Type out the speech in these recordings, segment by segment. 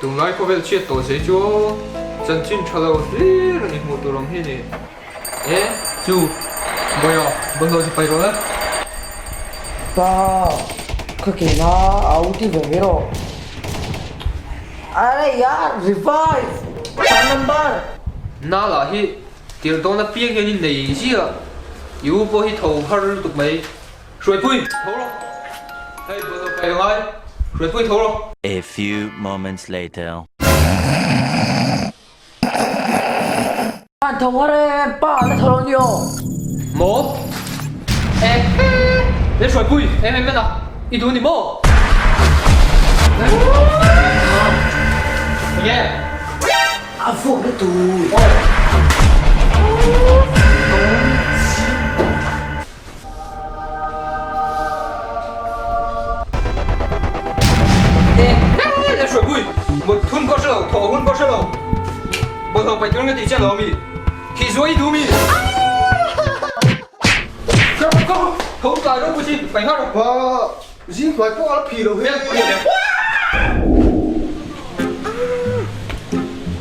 tụi nói có vẻ chuyện tổ sẽ chúa chân chín cho lâu đi rồi một tụi lòng hết đi ế chú bây giờ thì phải rồi đấy 빠 그게 나 아우디 왜로 아래 야 리바이브 잡는 발 na là hi tiểu đông nó biết cái này gì à yếu bố hi thầu hơi tụt mấy rồi phui thấu rồi hey bây giờ phải rồi rồi phui thấu rồi A few moments later. 안 통화래 빠나 더러운요 một em đến rồi phui em bên nào đi đuổi đi mô nghe 아 fuck 또 lên rồi phui một thun có sầu thổ hun có sầu một thằng phải tướng cái gì chứ đâu mi thì rồi đủ mi không không tài đâu bùi phải ngắt rồi 와, 지금 거의 뽀가 피로 해.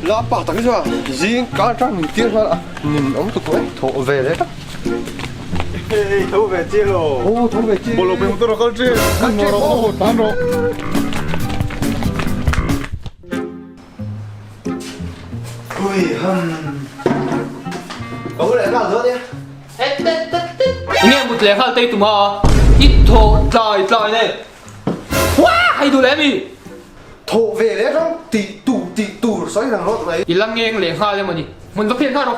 là bảo tặng cho riêng cá trăng mình tiên ra nhìn ông tụi tôi thổ về đấy đó thấu về chia rồi ô thổ về chi bộ lộc mình tôi là con chia con chia ô tán rồi ui có cái nào nữa đi nghe một lẽ khai tây tụi mà ít thổ lại này quá hay tụi lẽ mi thổ về đấy đó tỷ tụ xoay thằng nó đấy ít lắng nghe lẽ khai lên mà nhỉ mình có phiền khai đâu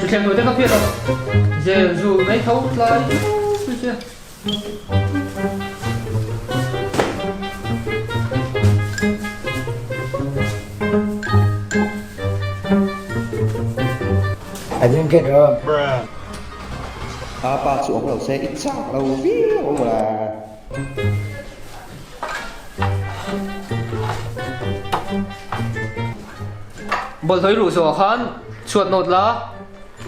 chỉ xem người ta có phiền đâu giờ dù mấy thấu lại chưa chưa I didn't get her ba xuống đầu xe ít chắc đầu viết ông là bol thấy rủ sổ hắn chuột nốt lá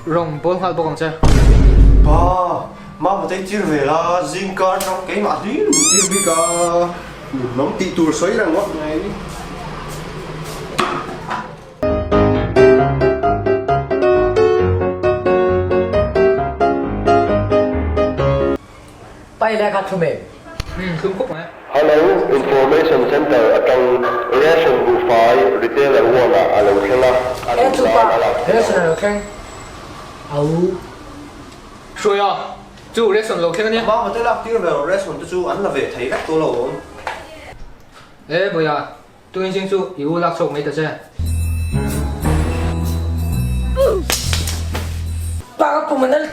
rồng bol hal bông chơi ba mà thấy chia về là riêng cá trong cái mặt đi chia vì cả nó tỷ tụ xoay thằng nó này 빨리 내가 좀해 cứng khúc này Hello, Information Center akan ration bufai retailer wala alam kena 에 투파 그래서 이렇게 아우 rồi à chú để sẵn lầu khen nhé mà tới lạc tiêu về restaurant tôi chú ăn là về thấy các tôi lẩu ê bây giờ tôi nghe xin chú yếu lạc sổ mấy tờ xe 빠가 보면은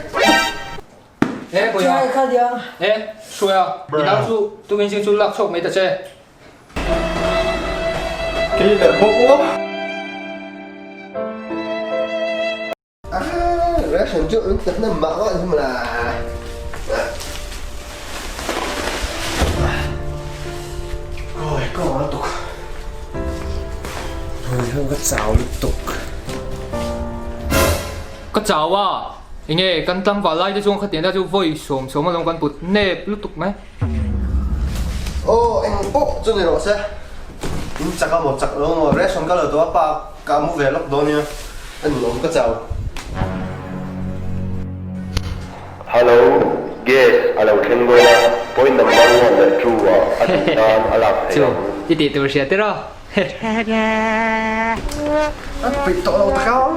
ê bây giờ 기아의 카드야 ê rồi à thì đau chú tôi nghe xin chú lạc sổ mấy tờ xe cái gì để bốc quá restaurant trước ứng tính là mỡ nhưng mà là rồi con nó tục rồi không có xào liên tục có cháu à anh nghe căn tăng vào lại cho chúng khát tiền ra chú vui sớm sớm mà lòng căn bụt nếp lúc tục mấy ô anh bốc cho này nó sẽ chắc là một chắc luôn mà restaurant cái là tôi ba cả mua về lúc đó nha anh nó có xào Hello, guest alam kena point number 1 that true atan alam chú đi tìm tôi sẽ tới đó bị tội đâu tao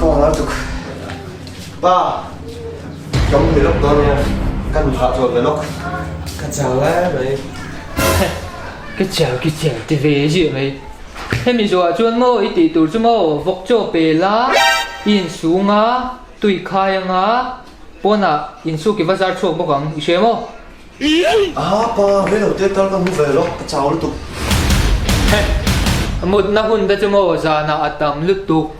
con nó tục ba giống như lúc đó nha căn phá rồi về lúc căn chào lá vậy cái chèo thì về gì vậy em mình rồi chuyên mô ít tí tụi chuyên mô vóc cho bể lá in xuống á tùy khai á bố nà in xuống cái vật giá chuộc bố gắng xem mô ba mấy đầu tiên tao đang mua về lúc cái chào lúc tục một na hun ta chuyên mô ra na atam lúc tục